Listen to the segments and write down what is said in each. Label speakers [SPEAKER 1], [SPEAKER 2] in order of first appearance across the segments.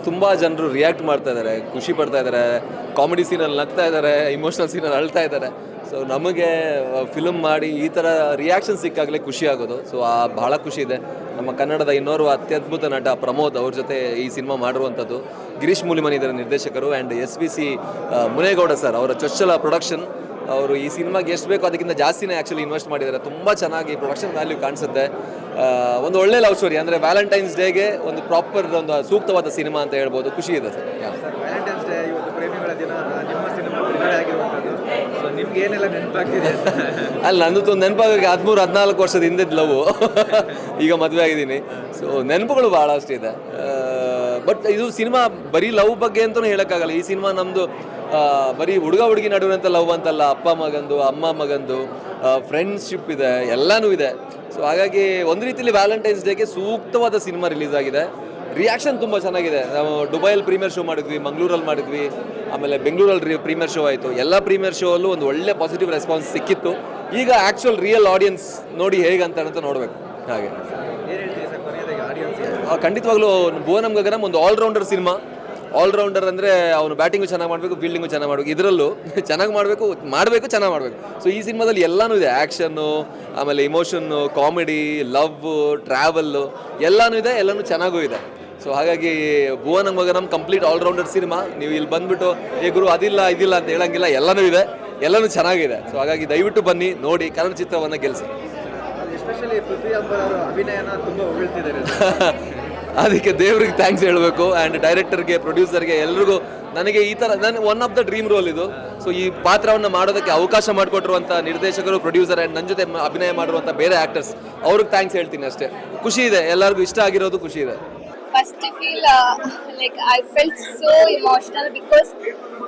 [SPEAKER 1] ತುಂಬ ಜನರು ರಿಯಾಕ್ಟ್ ಮಾಡ್ತಾ ಇದ್ದಾರೆ, ಖುಷಿ ಪಡ್ತಾ ಇದ್ದಾರೆ, ಕಾಮಿಡಿ ಸೀನಲ್ಲಿ ನಗ್ತಾ ಇದ್ದಾರೆ, ಇಮೋಷ್ನಲ್ ಸೀನಲ್ಲಿ ಅಳ್ತಾ ಇದ್ದಾರೆ. ಸೊ ನಮಗೆ ಫಿಲ್ಮ್ ಮಾಡಿ ಈ ಥರ ರಿಯಾಕ್ಷನ್ ಸಿಕ್ಕಾಗಲೇ ಖುಷಿ ಆಗೋದು. ಸೊ ಬಹಳ ಖುಷಿ ಇದೆ. ನಮ್ಮ ಕನ್ನಡದ ಇನ್ನೋರ್ವ ಅತ್ಯದ್ಭುತ ನಟ ಪ್ರಮೋದ್ ಅವ್ರ ಜೊತೆ ಈ ಸಿನಿಮಾ ಮಾಡಿರುವಂಥದ್ದು. ಗಿರೀಶ್ ಮೂಲಿಮನಿ ಇದರ ನಿರ್ದೇಶಕರು ಆ್ಯಂಡ್ SVC ಮುನೇಗೌಡ ಸರ್ ಅವರ ಚೊಚ್ಚಲ ಪ್ರೊಡಕ್ಷನ್. ಅವರು ಈ ಸಿನಿಮಾಗೆ ಎಷ್ಟು ಬೇಕೋ ಅದಕ್ಕಿಂತ ಜಾಸ್ತಿನೇ ಆ್ಯಕ್ಚುಲಿ ಇನ್ವೆಸ್ಟ್ ಮಾಡಿದ್ದಾರೆ. ತುಂಬ ಚೆನ್ನಾಗಿ ಪ್ರೊಡಕ್ಷನ್ ವ್ಯಾಲ್ಯೂ ಕಾಣಿಸುತ್ತೆ. ಒಂದು ಒಳ್ಳೆ ಲವ್ ಸ್ಟೋರಿ, ಅಂದರೆ ವ್ಯಾಲೆಂಟೈನ್ಸ್ ಡೇಗೆ ಒಂದು ಪ್ರಾಪರ್ ಒಂದು ಸೂಕ್ತವಾದ ಸಿನಿಮಾ ಅಂತ ಹೇಳ್ಬೋದು. ಖುಷಿ ಇದೆ ಸರ್.
[SPEAKER 2] ವ್ಯಾಲೆಂಟೈನ್ಸ್ ಡೇ ಇವತ್ತು ಪ್ರೇಮಿಗಳ ದಿನ, ನಿಮ್ಮ ಸಿನಿಮಾ ಬಿಡುಗಡೆ ಆಗಿರುವಂಥದ್ದು. ಸೊ ನಿಮ್ಗೆ ಏನೆಲ್ಲ ನೆನಪಾಗ್ತಿದೆ?
[SPEAKER 1] ಅಲ್ಲ, ನನ್ನದು ನೆನಪಾಗಿ 13-14 ವರ್ಷದ ಹಿಂದಿದ್ದು ಲವ್. ಈಗ ಮದುವೆ ಆಗಿದ್ದೀನಿ. ಸೊ ನೆನಪುಗಳು ಭಾಳಷ್ಟು ಇದೆ. ಬಟ್ ಇದು ಸಿನಿಮಾ ಬರೀ ಲವ್ ಬಗ್ಗೆ ಅಂತಲೂ ಹೇಳೋಕ್ಕಾಗಲ್ಲ. ಈ ಸಿನಿಮಾ ನಮ್ಮದು ಬರೀ ಹುಡುಗ ಹುಡುಗಿ ನಡುವಂಥ ಲವ್ ಅಂತಲ್ಲ, ಅಪ್ಪ ಮಗಂದು, ಅಮ್ಮ ಮಗಂದು, ಫ್ರೆಂಡ್ಶಿಪ್ ಇದೆ, ಎಲ್ಲನೂ ಇದೆ. ಸೊ ಹಾಗಾಗಿ ಒಂದು ರೀತಿಯಲ್ಲಿ ವ್ಯಾಲೆಂಟೈನ್ಸ್ ಡೇಗೆ ಸೂಕ್ತವಾದ ಸಿನಿಮಾ ರಿಲೀಸ್ ಆಗಿದೆ. ರಿಯಾಕ್ಷನ್ ತುಂಬ ಚೆನ್ನಾಗಿದೆ. ನಾವು ದುಬೈಯಲ್ಲಿ ಪ್ರೀಮಿಯರ್ ಶೋ ಮಾಡಿದ್ವಿ, ಮಂಗಳೂರಲ್ಲಿ ಮಾಡಿದ್ವಿ, ಆಮೇಲೆ ಬೆಂಗಳೂರಲ್ಲಿ ಪ್ರೀಮಿಯರ್ ಶೋ ಆಯಿತು. ಎಲ್ಲ ಪ್ರೀಮಿಯರ್ ಶೋ ಅಲ್ಲೂ ಒಂದು ಒಳ್ಳೆ ಪಾಸಿಟಿವ್ ರೆಸ್ಪಾನ್ಸ್ ಸಿಕ್ಕಿತ್ತು. ಈಗ ಆ್ಯಕ್ಚುಯಲ್ ರಿಯಲ್ ಆಡಿಯನ್ಸ್ ನೋಡಿ ಹೇಗೆ ಅಂತ ನೋಡಬೇಕು. ಹಾಗೆ ಖಂಡಿತವಾಗ್ಲೂ ಭುವನಂ ಗಗನಂ ಒಂದು ಆಲ್ರೌಂಡರ್ ಸಿನಿಮಾ. ಆಲ್ರೌಂಡರ್ ಅಂದರೆ ಅವನು ಬ್ಯಾಟಿಂಗು ಚೆನ್ನಾಗಿ ಮಾಡಬೇಕು, ಫೀಲ್ಡಿಂಗು ಚೆನ್ನಾಗಿ ಮಾಡಬೇಕು. ಇದರಲ್ಲೂ ಚೆನ್ನಾಗಿ ಮಾಡಬೇಕು, ಚೆನ್ನಾಗಿ ಮಾಡಬೇಕು. ಸೊ ಈ ಸಿನಿಮಾದಲ್ಲಿ ಎಲ್ಲನೂ ಇದೆ. ಆ್ಯಕ್ಷನ್ನು, ಆಮೇಲೆ ಇಮೋಷನ್ನು, ಕಾಮಿಡಿ, ಲವ್, ಟ್ರಾವೆಲ್ಲು ಎಲ್ಲನೂ ಇದೆ, ಎಲ್ಲನೂ ಚೆನ್ನಾಗೂ ಇದೆ. ಸೊ ಹಾಗಾಗಿ ಭುವನಂ ಗಗನಂ ಕಂಪ್ಲೀಟ್ ಆಲ್ರೌಂಡರ್ ಸಿನಿಮಾ. ನೀವು ಇಲ್ಲಿ ಬಂದುಬಿಟ್ಟು ಗುರು ಇದಿಲ್ಲ ಅಂತ ಹೇಳಂಗಿಲ್ಲ, ಎಲ್ಲನೂ ಇದೆ, ಎಲ್ಲನೂ ಚೆನ್ನಾಗಿದೆ. ಸೊ ಹಾಗಾಗಿ ದಯವಿಟ್ಟು ಬನ್ನಿ, ನೋಡಿ, ಕನ್ನಡ ಚಿತ್ರವನ್ನು ಗೆಲ್ಲಿಸಿ.
[SPEAKER 2] ಎಸ್ಪೆಷಲಿ ಪೃಥ್ವಿ ಅಂಬರ್ ಅವರ ಅಭಿನಯನ ತುಂಬ ಹೊಗಳ್ತಿದ್ದಾರೆ.
[SPEAKER 1] ಅದಕ್ಕೆ ದೇವ್ರಿಗೆ ಥ್ಯಾಂಕ್ಸ್ ಹೇಳಬೇಕು. ಆ್ಯಂಡ್ ಡೈರೆಕ್ಟರ್ಗೆ, ಪ್ರೊಡ್ಯೂಸರ್ಗೆ, ಎಲ್ರಿಗೂ. ನನಗೆ ಈ ಥರ one of the dream role ಇದು. ಸೊ ಈ ಪಾತ್ರವನ್ನು ಮಾಡೋದಕ್ಕೆ ಅವಕಾಶ ಮಾಡಿಕೊಟ್ಟಿರುವಂಥ ನಿರ್ದೇಶಕರು, ಪ್ರೊಡ್ಯೂಸರ್ ಆ್ಯಂಡ್ ನನ್ನ ಜೊತೆ ಅಭಿನಯ ಮಾಡಿರುವಂಥ ಬೇರೆ ಆ್ಯಕ್ಟರ್ಸ್, ಅವ್ರಿಗೆ ಥ್ಯಾಂಕ್ಸ್ ಹೇಳ್ತೀನಿ ಅಷ್ಟೇ. ಖುಷಿ ಇದೆ, ಎಲ್ಲರಿಗೂ ಇಷ್ಟ ಆಗಿರೋದು ಖುಷಿ ಇದೆ.
[SPEAKER 3] First I feel like I felt so emotional because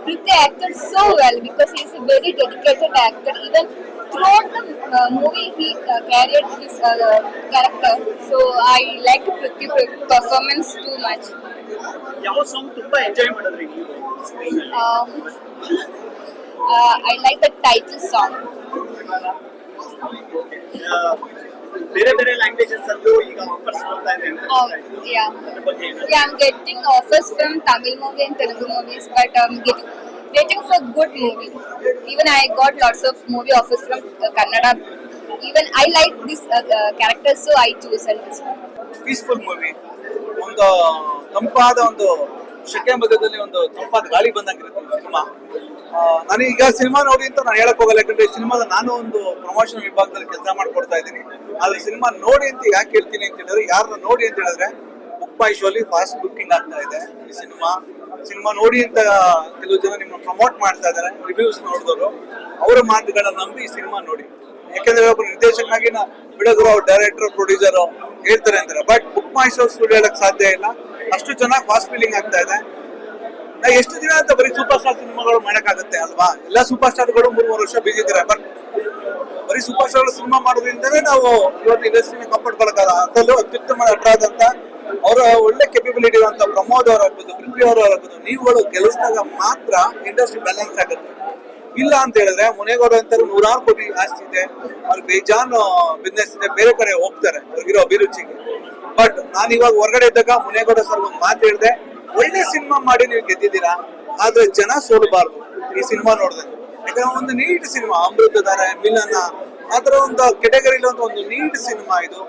[SPEAKER 3] Prithvi acted so well, because he is a very dedicated actor. Even throughout the movie he carried his character. So I liked Prithvi performance too much.
[SPEAKER 4] ಯಾವ song ತುಂಬಾ enjoy ಮಾಡಿದ್ರಿ ನೀವು?
[SPEAKER 3] I like the title song.
[SPEAKER 4] ಬೇರೆ ಬೇರೆ languages ಅಲ್ಲೂ ಈಗ offers ಬರ್ತಾ ಇದೆ ಅಂತ.
[SPEAKER 3] Yeah, I'm getting offers from Tamil movie and Telugu movies, but I'm waiting for good movie. Even I got lots of movie offers from Kannada. Even I like this characters, so I choose this one.
[SPEAKER 4] Peaceful movie. ಒಂದು ತಂಪಾದ ಒಂದು ಶೆಕೆ ಮಧ್ಯದಲ್ಲಿ ಒಂದು ತಂಪಾದ ಗಾಳಿ ಬಂದಂಗಿರುತ್ತೆ cinema. ನನಗೀಗ cinema ನೋಡಿ ಅಂತ ನಾನು ಹೇಳಕ್ ಹೋಗಲ್ಲ, ಯಾಕಂದ್ರೆ ಸಿನಿಮಾದ ನಾನು ಒಂದು ಪ್ರಮೋಷನ್ ವಿಭಾಗದಲ್ಲಿ ಕೆಲಸ ಮಾಡ್ಕೊಡ್ತಾ ಇದ್ದೀನಿ. ಆದ್ರೆ ಸಿನಿಮಾ ನೋಡಿ ಅಂತ ಯಾಕೆ ಹೇಳ್ತೀನಿ ಅಂತ ಹೇಳಿದ್ರೆ, ಯಾರನ್ನ ನೋಡಿ ಅಂತ ಹೇಳಿದ್ರೆ ಬುಕ್ ಮೈ ಶೋಲಿ ಫಾಸ್ಟ್ ಬುಕ್ಕಿಂಗ್ ಆಗ್ತಾ ಇದೆ ಈ ಸಿನಿಮಾ ನೋಡಿ ಅಂತ ಕೆಲವು ಜನ ನಿಮ್ಮ ಪ್ರಮೋಟ್ ಮಾಡ್ತಾ ಇದ್ದಾರೆ. ರಿವ್ಯೂಸ್ ನೋಡಿದವರು ಅವರ ಮಾತುಗಳನ್ನ ನಂಬಿ ಈ ಸಿನಿಮಾ ನೋಡಿ. ಯಾಕಂದ್ರೆ ಒಬ್ಬ ನಿರ್ದೇಶಕನಾಗಿ ಬಿಡೋದು ಅವ್ರ ಡೈರೆಕ್ಟರ್, ಪ್ರೊಡ್ಯೂಸರ್ ಹೇಳ್ತಾರೆ ಅಂತಾರೆ. ಬಟ್ ಬುಕ್ ಮೈ ಶೋ ಸುಳ್ಳು ಹೇಳಕ್ ಸಾಧ್ಯ ಇಲ್ಲ, ಅಷ್ಟು ಚೆನ್ನಾಗಿ ಫಾಸ್ಟ್ ಫೀಲಿಂಗ್ ಆಗ್ತಾ ಇದೆ. ಎಷ್ಟು ದಿನ ಅಂತ ಬರೀ ಸೂಪರ್ ಸ್ಟಾರ್ ಸಿನಿಮಾಗಳು ಮಾಡಕ್ಕಾಗುತ್ತೆ ಅಲ್ವಾ? ಎಲ್ಲ ಸೂಪರ್ ಸ್ಟಾರ್ಗಳು 3 ವರ್ಷ ಬಿಜಿ ಇದ್ದಾರೆ. ಬಟ್ ಬರೀ ಸೂಪರ್ ಸ್ಟಾರ್ ಸಿನಿಮಾ ಮಾಡೋದ್ರಿಂದನೇ ನಾವು ಇವತ್ತು ಇಂಡಸ್ಟ್ರಿನ ಕಾಪಾಡ್ಕೊಳಕ್ಕಾಗ. ಅದರಲ್ಲೂ ಅತ್ಯುತ್ತಮ ನಟರಾದಂತ ಅವರ ಒಳ್ಳೆ ಕೆಪಬಿಲಿಟಿ ಇರುವಂತ ಪ್ರಮೋದ್ ಅವರಾಗ್ಬೋದು, ಪೃಥ್ವಿ ಅವರಾಗ್ಬೋದು, ನೀವುಗಳು ಗೆಲ್ಲಿಸಿದಾಗ ಮಾತ್ರ ಇಂಡಸ್ಟ್ರಿ ಬ್ಯಾಲೆನ್ಸ್ ಆಗುತ್ತೆ. ಇಲ್ಲ ಅಂತ ಹೇಳಿದ್ರೆ ಮುನೇಗೌಡ ಅಂತಾರೆ 100 ಕೋಟಿ ಆಸ್ತಿ ಇದೆ, ಅವ್ರಿಗೆ ಬೇಜಾನ್ ಬಿಸ್ನೆಸ್ ಇದೆ, ಬೇರೆ ಕಡೆ ಹೋಗ್ತಾರೆ ಅವ್ರಿಗಿರೋ ಅಭಿರುಚಿಗೆ. ಬಟ್ ನಾನು ಇವಾಗ ಹೊರಗಡೆ ಇದ್ದಾಗ ಮುನೇಗೌಡ ಸರ್ ಒಂದು ಮಾತು ಹೇಳಿದೆ, ಒಳ್ಳೆ ಸಿನಿಮಾ ಮಾಡಿ ನೀವು ಗೆದ್ದಿದ್ದೀರಾ, ಆದ್ರೆ ಜನ ಸೋಲಬಾರ್ದು ಈ ಸಿನಿಮಾ ನೋಡಿದ್ರೆ. ಯಾಕಂದ್ರೆ ಒಂದು ನೀಟ್ ಸಿನಿಮಾ, ಅಮೃತಧಾರೆ, ಮಿಲನ ಆ ತರ ಒಂದು ಕೆಟಗರಿಲಿ ಒಂದು ನೀಟ್ ಸಿನಿಮಾ ಇದು.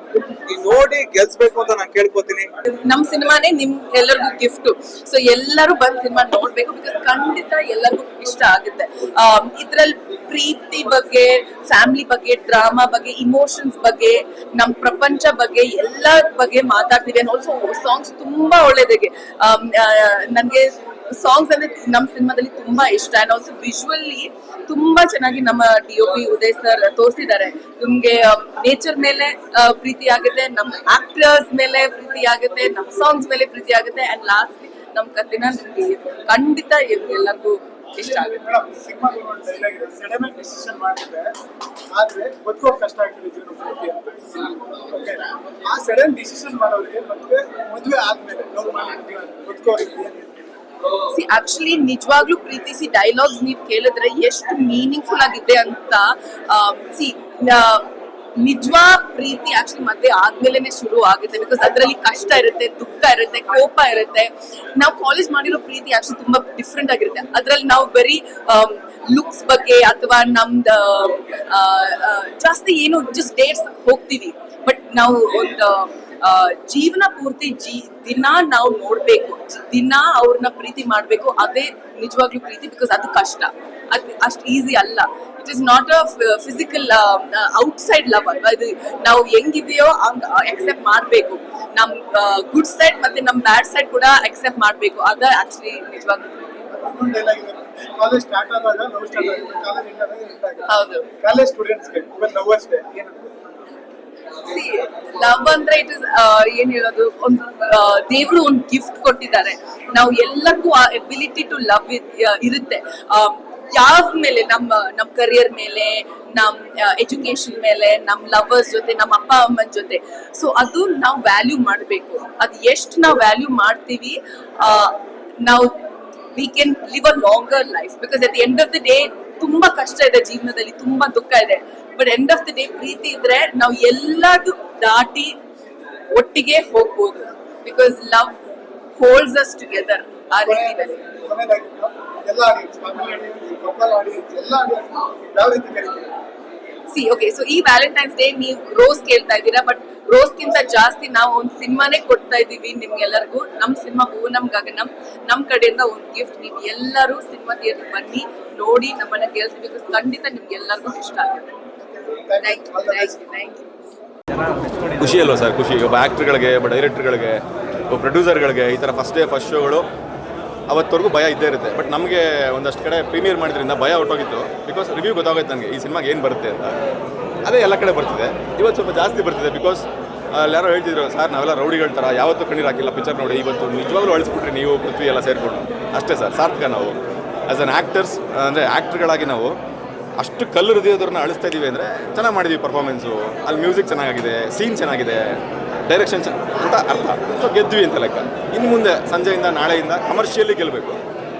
[SPEAKER 4] ಈ ನೋಡಿ ಗೆಲ್ಸ್ಬೇಕು ಅಂತ ನಾನು ಕೇಳ್ಕೊತೀನಿ.
[SPEAKER 5] ನಮ್ ಸಿನಿಮಾನೇ ನಿಮ್ ಎಲ್ಲರಿಗೂ ಗಿಫ್ಟ್. ಸೊ ಎಲ್ಲರೂ ಬಂದ್ ಸಿನಿಮಾ ನೋಡ್ಬೇಕು, ಬಿಕಾಸ್ ಖಂಡಿತ ಎಲ್ಲರಿಗೂ ಇಷ್ಟ ಆಗುತ್ತೆ. ಇದ್ರಲ್ಲಿ ಪ್ರೀತಿ ಬಗ್ಗೆ, ಫ್ಯಾಮಿಲಿ ಬಗ್ಗೆ, ಡ್ರಾಮಾ ಬಗ್ಗೆ, ಇಮೋಷನ್ಸ್ ಬಗ್ಗೆ, ನಮ್ ಪ್ರಪಂಚ ಬಗ್ಗೆ, ಎಲ್ಲ ಬಗ್ಗೆ ಮಾತಾಡ್ತೀವಿ. ಅಂಡ್ ಆಲ್ಸೋ ಸಾಂಗ್ಸ್ ತುಂಬಾ ಒಳ್ಳೇದಾಗೆ. ನನ್ಗೆ ಸಾಂಗ್ಸ್ ಅಂದ್ರೆ ನಮ್ ಸಿನಿಮಾದಲ್ಲಿ ತುಂಬಾ ಇಷ್ಟ. ಅಂಡ್ ಆಲ್ಸೋ ವಿಜುವಲಿ ತುಂಬಾ ಚೆನ್ನಾಗಿ ನಮ್ಮ DOP ಉದಯ್ ಸರ್ ತೋರಿಸಿದ್ದಾರೆ. ನಿಮ್ಗೆ ನೇಚರ್ ಮೇಲೆ ಪ್ರೀತಿ ಆಗುತ್ತೆ, ನಮ್ಮ ಆಕ್ಟರ್ಸ್ ಮೇಲೆ ಪ್ರೀತಿ ಆಗುತ್ತೆ, ನಮ್ಮ ಸಾಂಗ್ಸ್ ಮೇಲೆ ಪ್ರೀತಿ ಆಗುತ್ತೆ. ಅಂಡ್ ಲಾಸ್ಟ್ಲಿ ನಮ್ ಕಥೆನ ನಿಮ್ಗೆ ಖಂಡಿತ ಎಲ್ಲರಿಗೂ ಇಷ್ಟ ಆಗುತ್ತೆ.
[SPEAKER 6] ಸಡನ್ ಡಿಸಿಷನ್ ಮಾಡಿದ್ರೆ ಆದ್ರೆ ಬದುಕೋಕ್ ಕಷ್ಟ ಆಗ್ತದೆ ಜೀವನ ಪೂರ್ತಿ ಅಂತ. ಓಕೆ, ಆ ಸಡನ್ ಡಿಸಿಷನ್ ಮಾಡೋರಿಗೆ ಮತ್ತೆ ಮದುವೆ ಆದ್ಮೇಲೆ ಲವ್ ಮಾಡಿ ಬದುಕೋರಿಗೆ
[SPEAKER 5] ಆಕ್ಚುಲಿ ನಿಜವಾಗ್ಲೂ ಪ್ರೀತಿಸಿ ಡೈಲಾಗ್ಸ್ ನೀವ್ ಕೇಳಿದ್ರೆ ಎಷ್ಟು ಮೀನಿಂಗ್ಫುಲ್ ಆಗಿದೆ ಅಂತ. ನಿಜವಾದ ಪ್ರೀತಿ ಆಕ್ಚುಲಿ ಮದ್ವೆ ಆದ್ಮೇಲೆನೆ ಶುರು ಆಗುತ್ತೆ, ಬಿಕಾಸ್ ಅದ್ರಲ್ಲಿ ಕಷ್ಟ ಇರುತ್ತೆ, ದುಃಖ ಇರುತ್ತೆ, ಕೋಪ ಇರುತ್ತೆ. ನಾವು ಕಾಲೇಜ್ ಮಾಡಿರೋ ಪ್ರೀತಿ ಆಕ್ಚುಲಿ ತುಂಬಾ ಡಿಫ್ರೆಂಟ್ ಆಗಿರುತ್ತೆ. ಅದ್ರಲ್ಲಿ ನಾವು ಬರೀ ಲುಕ್ಸ್ ಬಗ್ಗೆ ಅಥವಾ ನಮ್ದು ಜಾಸ್ತಿ ಏನು ಜಸ್ಟ್ ಡೇಟ್ಸ್ ಹೋಗ್ತೀವಿ. ಬಟ್ ನಾವು ಒಂದು ಜೀವನ ಪೂರ್ತಿ ದಿನ ನಾವು ನೋಡ್ಬೇಕು, ದಿನ ಅವ್ರನ್ನ ಪ್ರೀತಿ ಮಾಡ್ಬೇಕು. ಅದೇ ನಿಜವಾಗ್ಲೂ ಪ್ರೀತಿ, ಬಿಕಾಸ್ ಅದು ಕಷ್ಟ, ಅದು ಅಷ್ಟು ಈಸಿ ಅಲ್ಲ. It is not a physical outside love ಅಲ್ವಾ ಇದು. ನಾವು ಹೆಂಗಿದೆಯೋ ಹಂಗ್ ಅಕ್ಸೆಪ್ಟ್ ಮಾಡ್ಬೇಕು. ನಮ್ ಗುಡ್ ಸೈಡ್ ಮತ್ತೆ ನಮ್ ಬ್ಯಾಡ್ ಸೈಡ್ ಕೂಡ ಅಕ್ಸೆಪ್ಟ್ ಮಾಡ್ಬೇಕು. ಅದ ಆಕ್ಚುಲಿ ನಿಜವಾಗ್ಲೂ
[SPEAKER 6] ಕಾಲೇಜ್ ಸ್ಟಾರ್ಟ್ ಆದಾಗ ಲವ್ ಸ್ಟಾರ್ಟ್ ಆಗುತ್ತೆ, ಕಾಲೇಜ್ ಎಂಡ್ ಆದಾಗ ಎಂಡ್ ಆಗುತ್ತೆ.
[SPEAKER 5] ಹೌದು.
[SPEAKER 6] ಕಾಲೇಜ್ ಸ್ಟೂಡೆಂಟ್ಸ್ಗೆ ಲವರ್ಸ್ ಡೇ ಏನಂತ
[SPEAKER 5] ಲವ್ ಅಂದ್ರೆ ಇಟ್ ಇಸ್ ಏನ್ ಹೇಳೋದು, ಒಂದು ದೇವರು ಒಂದು ಗಿಫ್ಟ್ ಕೊಟ್ಟಿದ್ದಾರೆ. ನಾವು ಎಲ್ಲರಿಗೂ ಆ ಎಬಿಲಿಟಿ ಟು ಲವ್ ಇರುತ್ತೆ. ಯಾವ ಮೇಲೆ ನಮ್ ಕರಿಯರ್ ಮೇಲೆ, ನಮ್ ಎಜುಕೇಶನ್ ಮೇಲೆ, ನಮ್ ಲವರ್ಸ್ ಜೊತೆ, ನಮ್ಮ ಅಪ್ಪ ಅಮ್ಮನ ಜೊತೆ. ಸೊ ಅದು ನಾವು ವ್ಯಾಲ್ಯೂ ಮಾಡ್ಬೇಕು. ಅದು ಎಷ್ಟು ನಾವು ವ್ಯಾಲ್ಯೂ ಮಾಡ್ತೀವಿ, ನಾವು we can live a longer life. Because at the end of the day ತುಂಬಾ ಕಷ್ಟ ಇದೆ ಜೀವನದಲ್ಲಿ, ತುಂಬಾ ದುಃಖ ಇದೆ. But end of the day ಪ್ರೀತಿ ಇದ್ರೆ ನಾವು ಎಲ್ಲದು ದಾಟಿ ಒಟ್ಟಿಗೆ ಹೋಗ್ಬೋದು. Because love holds us together. ಆ ರೀತಿಯಲ್ಲಿ
[SPEAKER 6] ಎಲ್ಲ audience, family audience, couple audience, ಎಲ್ಲ ಆಡಿಯನ್ಸ್ ಯಾವ ರೀತಿ ಕರೀತೀವಿ?
[SPEAKER 5] ಓಕೆ, ಸೊ ಈ ವ್ಯಾಲೆಂಟೈನ್ಸ್ ಡೇ ನೀವು ರೋಸ್ ಕೇಳ್ತಾ ಇದ್ದೀರಾ, ಬಟ್ ರೋಸ್ಗಿಂತ ಜಾಸ್ತಿ ನಾವು ಒಂದು ಸಿನಿಮಾನೇ ಕೊಡ್ತಾ ಇದೀವಿ ನಿಮ್ಗೆಲ್ಲರಿಗೂ. ನಮ್ ಸಿನಿಮಾ ಭುವನಂ ಗಗನಂ, ನಮ್ ಕಡೆಯಿಂದ ಒಂದು ಗಿಫ್ಟ್. ನೀವು ಎಲ್ಲರೂ ಸಿನಿಮಾ ಥಿಯೇಟರ್ ಬನ್ನಿ, ನೋಡಿ, ನಮ್ಮನ್ನ ಗೆಲ್ಸಿ. ಬಿಕಾಸ್ ಖಂಡಿತ ನಿಮ್ಗೆ ಎಲ್ಲರಿಗೂ ಇಷ್ಟ ಆಗುತ್ತೆ. Thank you.
[SPEAKER 7] ಖುಷಿ ಅಲ್ವಾ ಸರ್? ಖುಷಿ. ಒಬ್ಬ ಆ್ಯಕ್ಟ್ರ್ಗಳಿಗೆ, ಒಬ್ಬ ಡೈರೆಕ್ಟರ್ಗಳಿಗೆ, ಒಬ್ಬ ಪ್ರೊಡ್ಯೂಸರ್ಗಳಿಗೆ ಈ ಥರ ಫಸ್ಟ್ ಶೋಗಳು ಅವತ್ತವರೆಗೂ ಭಯ ಇದ್ದೇ ಇರುತ್ತೆ. ಬಟ್ ನಮಗೆ ಒಂದಷ್ಟು ಕಡೆ ಪ್ರೀಮಿಯರ್ ಮಾಡಿದ್ರಿಂದ ಭಯ ಹೊಟ್ಟೋಗಿತ್ತು. ಬಿಕಾಸ್ ರಿವ್ಯೂ ಗೊತ್ತಾಗೋಯ್ತು ನನಗೆ ಈ ಸಿನಿಮಾಗೆ ಏನು ಬರುತ್ತೆ ಅಂತ. ಅದೇ ಎಲ್ಲ ಕಡೆ ಬರ್ತಿದೆ. ಇವತ್ತು ಸ್ವಲ್ಪ ಜಾಸ್ತಿ ಬರ್ತಿದೆ. ಬಿಕಾಸ್ ಯಾರೋ ಹೇಳ್ತಿದ್ರು, ಸರ್ ನಾವೆಲ್ಲ ರೌಡಿಗಳ ಥರ ಯಾವತ್ತೂ ಕಣ್ಣೀರು ಹಾಕಿಲ್ಲ ಪಿಕ್ಚರ್ ನೋಡಿ, ಇವತ್ತು ನಿಜವಾಗ್ಲೂ ಅಳಿಸ್ಬಿಟ್ರಿ ನೀವು ಪೃಥ್ವಿ ಎಲ್ಲ ಸೇರಿಕೊಂಡು. ಅಷ್ಟೇ ಸರ್, ಸಾರ್ಥಕ. ನಾವು ಆ್ಯಸ್ ಅನ್ ಆ್ಯಕ್ಟರ್ಸ್, ಅಂದರೆ ಆ್ಯಕ್ಟ್ರ್ಗಳಾಗಿ ನಾವು ಅಷ್ಟು ಕಲ್ಲು ಹೃದಯದವ್ರನ್ನ ಅಳಿಸ್ತಾ ಇದ್ದೀವಿ ಅಂದರೆ ಚೆನ್ನಾಗಿ ಮಾಡಿದ್ವಿ ಪರ್ಫಾರ್ಮೆನ್ಸು. ಅಲ್ಲಿ ಮ್ಯೂಸಿಕ್ ಚೆನ್ನಾಗಿದೆ, ಸೀನ್ ಚೆನ್ನಾಗಿದೆ, ಡೈರೆಕ್ಷನ್ ಅಂತ ಅರ್ಥ. ಸೊ ಗೆದ್ವಿ ಅಂತ ಲೆಕ್ಕ. ಇನ್ನು ಮುಂದೆ ಸಂಜೆಯಿಂದ ನಾಳೆಯಿಂದ ಕಮರ್ಷಿಯಲಿ ಗೆಲ್ಲಬೇಕು.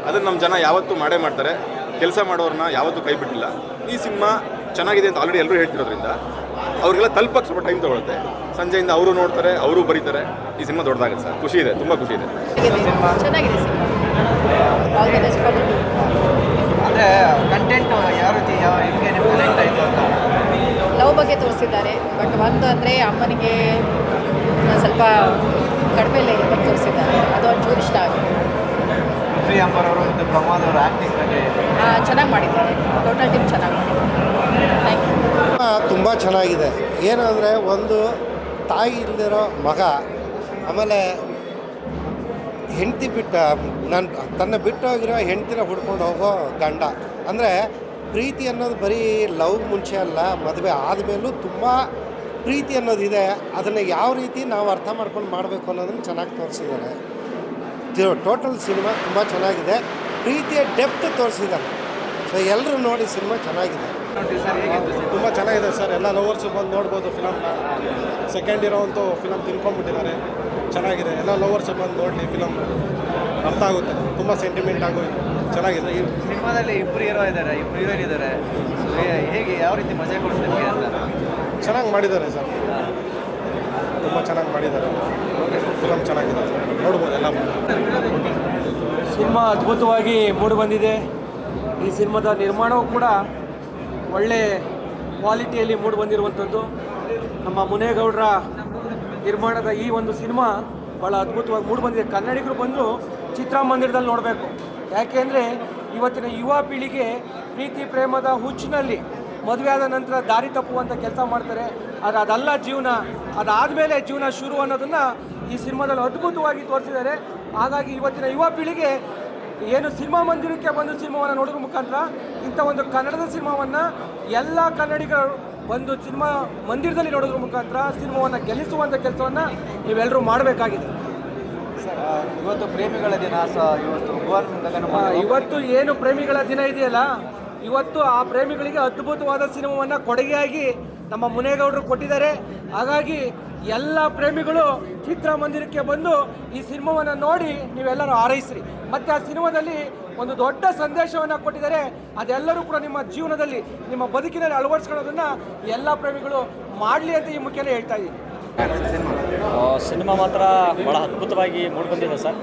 [SPEAKER 7] ಅದನ್ನು ನಮ್ಮ ಜನ ಯಾವತ್ತೂ ಮಾಡೇ ಮಾಡ್ತಾರೆ. ಕೆಲಸ ಮಾಡೋರನ್ನ ಯಾವತ್ತೂ ಕೈ ಬಿಟ್ಟಿಲ್ಲ. ಈ ಸಿನಿಮಾ ಚೆನ್ನಾಗಿದೆ ಅಂತ ಆಲ್ರೆಡಿ ಎಲ್ಲರೂ ಹೇಳ್ತಿರೋದ್ರಿಂದ ಅವ್ರಿಗೆಲ್ಲ ತಲುಪಕ್ಕೆ ಸ್ವಲ್ಪ ಟೈಮ್ ತೊಗೊಳುತ್ತೆ. ಸಂಜೆಯಿಂದ ಅವರು ನೋಡ್ತಾರೆ, ಅವರು ಬರೀತಾರೆ. ಈ ಸಿನಿಮಾ ದೊಡ್ಡದಾಗುತ್ತೆ ಸರ್. ಖುಷಿ ಇದೆ, ತುಂಬ ಖುಷಿ ಇದೆ.
[SPEAKER 3] ಚೆನ್ನಾಗಿದೆ ಸಿನಿಮಾ.
[SPEAKER 2] ಅಂದರೆ ಕಂಟೆಂಟ್ ಯಾವ ರೀತಿ ಹೆಂಗೆ ನಿಮ್ಗೆ ಕನೆಕ್ಟ್ ಆಯಿತು ಅಂತ?
[SPEAKER 8] ಲವ್ ಬಗ್ಗೆ ತೋರಿಸಿದ್ದಾರೆ. ಬಟ್ ಒಂದು ಅಂದರೆ ಅಮ್ಮನಿಗೆ ಸ್ವಲ್ಪ ಕಡಿಮೆ ಲೆವೆಲ್ ತೋರಿಸಿದ್ದಾರೆ, ಅದು ಒಂಚೂರು ಇಷ್ಟ ಆಗುತ್ತೆ.
[SPEAKER 2] ಪೃಥ್ವಿ ಅಂಬರ್ ಅವರು ಮತ್ತು ಪ್ರಮೋದ್ ಅವರು ಆ್ಯಕ್ಟಿಂಗ್ ಬಗ್ಗೆ
[SPEAKER 8] ಚೆನ್ನಾಗಿ ಮಾಡಿದ್ದಾರೆ. ಟೋಟಲ್ ಟೀಮ್ ಚೆನ್ನಾಗಿ ಮಾಡಿದ್ದಾರೆ. Thank you.
[SPEAKER 9] ತುಂಬ ಚೆನ್ನಾಗಿದೆ. ಏನಂದರೆ ಒಂದು ತಾಯಿ ಇಲ್ಲದಿರೋ ಮಗ, ಆಮೇಲೆ ಹೆಂಡತಿ ತನ್ನ ಬಿಟ್ಟೋಗಿರೋ ಹೆಂಡ್ತಿನ ಹುಡ್ಕೊಂಡು ಹೋಗೋ ಗಂಡ. ಅಂದರೆ ಪ್ರೀತಿ ಅನ್ನೋದು ಬರೀ ಲವ್ ಮುಂಚೆ ಅಲ್ಲ, ಮದುವೆ ಆದಮೇಲೂ ತುಂಬ ಪ್ರೀತಿ ಅನ್ನೋದಿದೆ. ಅದನ್ನು ಯಾವ ರೀತಿ ನಾವು ಅರ್ಥ ಮಾಡ್ಕೊಂಡು ಮಾಡಬೇಕು ಅನ್ನೋದನ್ನು ಚೆನ್ನಾಗಿ ತೋರಿಸಿದ್ದಾರೆ. ಟೋಟಲ್ ಸಿನಿಮಾ ತುಂಬ ಚೆನ್ನಾಗಿದೆ. ಪ್ರೀತಿಯ ಡೆಪ್ತ್ ತೋರಿಸಿದ್ದಾರೆ. ಸೊ ಎಲ್ಲರೂ ನೋಡಿ, ಸಿನಿಮಾ ಚೆನ್ನಾಗಿದೆ.
[SPEAKER 6] ತುಂಬ ಚೆನ್ನಾಗಿದೆ ಸರ್. ಎಲ್ಲ ಲವರ್ಸು ಬಂದು ನೋಡ್ಬೋದು ಫಿಲಮ್ನ. ಸೆಕೆಂಡ್ ಇರೋ ಅಂತೂ ಫಿಲಮ್ ತಿನ್ಕೊಂಡ್ಬಿಟ್ಟಿದ್ದಾರೆ. ಚೆನ್ನಾಗಿದೆ. ಎಲ್ಲ ಲವರ್ಸು ಬಂದು ನೋಡಲಿ, ಫಿಲಮ್ ಅರ್ಥ ಆಗುತ್ತೆ. ತುಂಬ ಸೆಂಟಿಮೆಂಟ್ ಆಗೋಯ್ತು. ಚೆನ್ನಾಗಿದೆ.
[SPEAKER 2] ಈ ಸಿನಿಮಾದಲ್ಲಿ ಇಬ್ಬರು ಹೀರೋ ಇದ್ದಾರೆ, ಇಬ್ಬರು ಹೀರೋಯಿನ್ ಇದ್ದಾರೆ. ಹೇಗೆ ಯಾವ ರೀತಿ ಮಜಾ ಕೊಡ್ತಾರೆ ನಿಮಗೆ ಅಂತ?
[SPEAKER 6] ಚೆನ್ನಾಗಿ ಮಾಡಿದ್ದಾರೆ ಸರ್, ತುಂಬ ಚೆನ್ನಾಗಿ ಮಾಡಿದ್ದಾರೆ. ಫಿಲಮ್ ಚೆನ್ನಾಗಿದೆ, ನೋಡ್ಬೋದು ಎಲ್ಲ.
[SPEAKER 10] ಸಿನಿಮಾ ಅದ್ಭುತವಾಗಿ ಮೂಡಿ ಬಂದಿದೆ. ಈ ಸಿನಿಮಾದ ನಿರ್ಮಾಣವೂ ಕೂಡ ಒಳ್ಳೆ ಕ್ವಾಲಿಟಿಯಲ್ಲಿ ಮೂಡಿ ಬಂದಿರುವಂಥದ್ದು. ನಮ್ಮ ಮುನೇಗೌಡರ ನಿರ್ಮಾಣದ ಈ ಒಂದು ಸಿನಿಮಾ ಭಾಳ ಅದ್ಭುತವಾಗಿ ಮೂಡಿ ಬಂದಿದೆ. ಕನ್ನಡಿಗರು ಬಂದು ಚಿತ್ರಮಂದಿರದಲ್ಲಿ ನೋಡಬೇಕು. ಯಾಕೆಂದರೆ ಇವತ್ತಿನ ಯುವ ಪೀಳಿಗೆ ಪ್ರೀತಿ ಪ್ರೇಮದ ಹುಚ್ಚಿನಲ್ಲಿ ಮದುವೆ ಆದ ನಂತರ ದಾರಿ ತಪ್ಪುವಂಥ ಕೆಲಸ ಮಾಡ್ತಾರೆ. ಆದರೆ ಅದಲ್ಲ ಜೀವನ, ಅದಾದಮೇಲೆ ಜೀವನ ಶುರು ಅನ್ನೋದನ್ನು ಈ ಸಿನಿಮಾದಲ್ಲಿ ಅದ್ಭುತವಾಗಿ ತೋರಿಸಿದ್ದಾರೆ. ಹಾಗಾಗಿ ಇವತ್ತಿನ ಯುವ ಪೀಳಿಗೆ ಏನು ಸಿನಿಮಾ ಮಂದಿರಕ್ಕೆ ಬಂದು ಸಿನಿಮಾವನ್ನು ನೋಡೋದ್ರ ಮುಖಾಂತರ ಇಂಥ ಒಂದು ಕನ್ನಡದ ಸಿನಿಮಾವನ್ನು ಎಲ್ಲ ಕನ್ನಡಿಗರು ಬಂದು ಸಿನಿಮಾ ಮಂದಿರದಲ್ಲಿ ನೋಡೋದ್ರ ಮುಖಾಂತರ ಸಿನಿಮಾವನ್ನು ಗೆಲ್ಲಿಸುವಂಥ ಕೆಲಸವನ್ನು ನೀವೆಲ್ಲರೂ ಮಾಡಬೇಕಾಗಿದೆ.
[SPEAKER 2] ಇವತ್ತು ಪ್ರೇಮಿಗಳ ದಿನ ಇವತ್ತು ಭುವನ್ ಗಗನ
[SPEAKER 10] ಇವತ್ತು ಏನು ಪ್ರೇಮಿಗಳ ದಿನ ಇದೆಯಲ್ಲ, ಇವತ್ತು ಆ ಪ್ರೇಮಿಗಳಿಗೆ ಅದ್ಭುತವಾದ ಸಿನಿಮಾವನ್ನು ಕೊಡುಗೆಯಾಗಿ ನಮ್ಮ ಮುನೇಗೌಡರು ಕೊಟ್ಟಿದ್ದಾರೆ. ಹಾಗಾಗಿ ಎಲ್ಲ ಪ್ರೇಮಿಗಳು ಚಿತ್ರಮಂದಿರಕ್ಕೆ ಬಂದು ಈ ಸಿನಿಮಾವನ್ನು ನೋಡಿ ನೀವೆಲ್ಲರೂ ಹಾರೈಸ್ರಿ. ಮತ್ತು ಆ ಸಿನಿಮಾದಲ್ಲಿ ಒಂದು ದೊಡ್ಡ ಸಂದೇಶವನ್ನು ಕೊಟ್ಟಿದ್ದಾರೆ. ಅದೆಲ್ಲರೂ ಕೂಡ ನಿಮ್ಮ ಜೀವನದಲ್ಲಿ, ನಿಮ್ಮ ಬದುಕಿನಲ್ಲಿ ಅಳವಡಿಸ್ಕೊಳ್ಳೋದನ್ನು ಎಲ್ಲ ಪ್ರೇಮಿಗಳು ಮಾಡಲಿ ಅಂತ ಈ ಮುಖ್ಯನೇ ಹೇಳ್ತಾ ಇದ್ದೀನಿ.
[SPEAKER 11] ಸಿನಿಮಾ ಮಾತ್ರ ಭಾಳ ಅದ್ಭುತವಾಗಿ ಮೂಡಿಬಂದಿದೆ ಸರ್.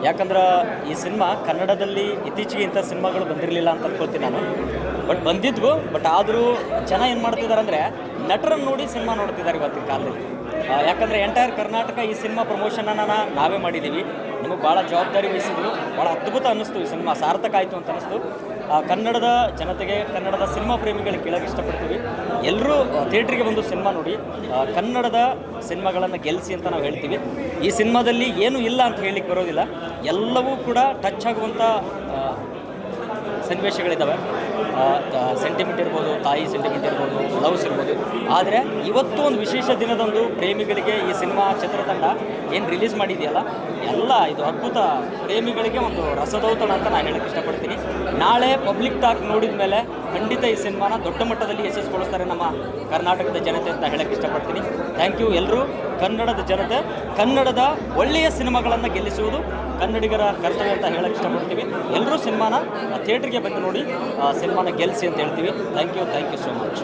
[SPEAKER 11] ಯಾಕಂದ್ರೆ ಈ ಸಿನಿಮಾ ಕನ್ನಡದಲ್ಲಿ ಇತ್ತೀಚೆಗೆ ಇಂಥ ಸಿನಿಮಾಗಳು ಬಂದಿರಲಿಲ್ಲ ಅಂತ ಅನ್ಕೊಳ್ತೀನಿ ನಾನು. ಬಟ್ ಬಂದಿದ್ವು, ಬಟ್ ಆದರೂ ಜನ ಏನು ಮಾಡ್ತಿದ್ದಾರೆ ಅಂದರೆ ನಟರನ್ನು ನೋಡಿ ಸಿನಿಮಾ ನೋಡ್ತಿದ್ದಾರೆ ಇವತ್ತಿನ ಕಾಲದಲ್ಲಿ. ಯಾಕಂದರೆ ಎಂಟೈರ್ ಕರ್ನಾಟಕ ಈ ಸಿನಿಮಾ ಪ್ರಮೋಷನನ್ನು ನಾವೇ ಮಾಡಿದ್ದೀವಿ. ನಮಗೆ ಭಾಳ ಜವಾಬ್ದಾರಿ ವಹಿಸಿದ್ರು. ಭಾಳ ಅದ್ಭುತ ಅನ್ನಿಸ್ತು. ಈ ಸಿನಿಮಾ ಸಾರ್ಥಕ ಆಯಿತು ಅಂತ ಅನ್ನಿಸ್ತು. ಕನ್ನಡದ ಜನತೆಗೆ, ಕನ್ನಡದ ಸಿನಿಮಾ ಪ್ರೇಮಿಗಳಿಗೆ ಕೇಳೋಕ್ಕೆ ಇಷ್ಟಪಡ್ತೀವಿ, ಎಲ್ಲರೂ ಥಿಯೇಟ್ರಿಗೆ ಬಂದು ಸಿನಿಮಾ ನೋಡಿ ಕನ್ನಡದ ಸಿನಿಮಾಗಳನ್ನು ಗೆಲ್ಲಿಸಿ ಅಂತ ನಾವು ಹೇಳ್ತೀವಿ. ಈ ಸಿನಿಮಾದಲ್ಲಿ ಏನೂ ಇಲ್ಲ ಅಂತ ಹೇಳಲಿಕ್ಕೆ ಬರೋದಿಲ್ಲ. ಎಲ್ಲವೂ ಕೂಡ ಟಚ್ ಆಗುವಂಥ ಸನ್ನಿವೇಶಗಳಿದ್ದಾವೆ. ಸೆಂಟಿಮೆಂಟ್ ಇರ್ಬೋದು, ತಾಯಿ ಸೆಂಟಿಮೆಂಟ್ ಇರ್ಬೋದು, ಲವ್ಸ್ ಇರ್ಬೋದು. ಆದರೆ ಇವತ್ತು ಒಂದು ವಿಶೇಷ ದಿನದಂದು ಪ್ರೇಮಿಗಳಿಗೆ ಈ ಸಿನಿಮಾ ಚಿತ್ರತಂಡ ಏನು ರಿಲೀಸ್ ಮಾಡಿದೆಯಲ್ಲ, ಎಲ್ಲ ಇದು ಅದ್ಭುತ. ಪ್ರೇಮಿಗಳಿಗೆ ಒಂದು ರಸದೌತಣ ಅಂತ ನಾನು ಹೇಳಕ್ಕೆ ಇಷ್ಟಪಡ್ತೀನಿ. ನಾಳೆ ಪಬ್ಲಿಕ್ ಟಾಕ್ ನೋಡಿದ ಮೇಲೆ ಖಂಡಿತ ಈ ಸಿನಿಮಾನ ದೊಡ್ಡ ಮಟ್ಟದಲ್ಲಿ ಯಶಸ್ಸುಗೊಳಿಸ್ತಾರೆ ನಮ್ಮ ಕರ್ನಾಟಕದ ಜನತೆ ಅಂತ ಹೇಳಕ್ಕೆ ಇಷ್ಟಪಡ್ತೀನಿ. Thank you. ಎಲ್ಲರೂ ಕನ್ನಡದ ಜನತೆ, ಕನ್ನಡದ ಒಳ್ಳೆಯ ಸಿನಿಮಾಗಳನ್ನು ಗೆಲ್ಲಿಸುವುದು ಕನ್ನಡಿಗರ ಕರ್ತವ್ಯ ಅಂತ ಹೇಳಕ್ಕೆ ಇಷ್ಟಪಡ್ತೀವಿ. ಎಲ್ಲರೂ ಸಿನಿಮಾನ ಥಿಯೇಟ್ರಿಗೆ ಬಂದು ನೋಡಿ ಸಿನಿಮಾನ ಗೆಲ್ಲಿಸಿ ಅಂತ ಹೇಳ್ತೀವಿ. Thank you so much.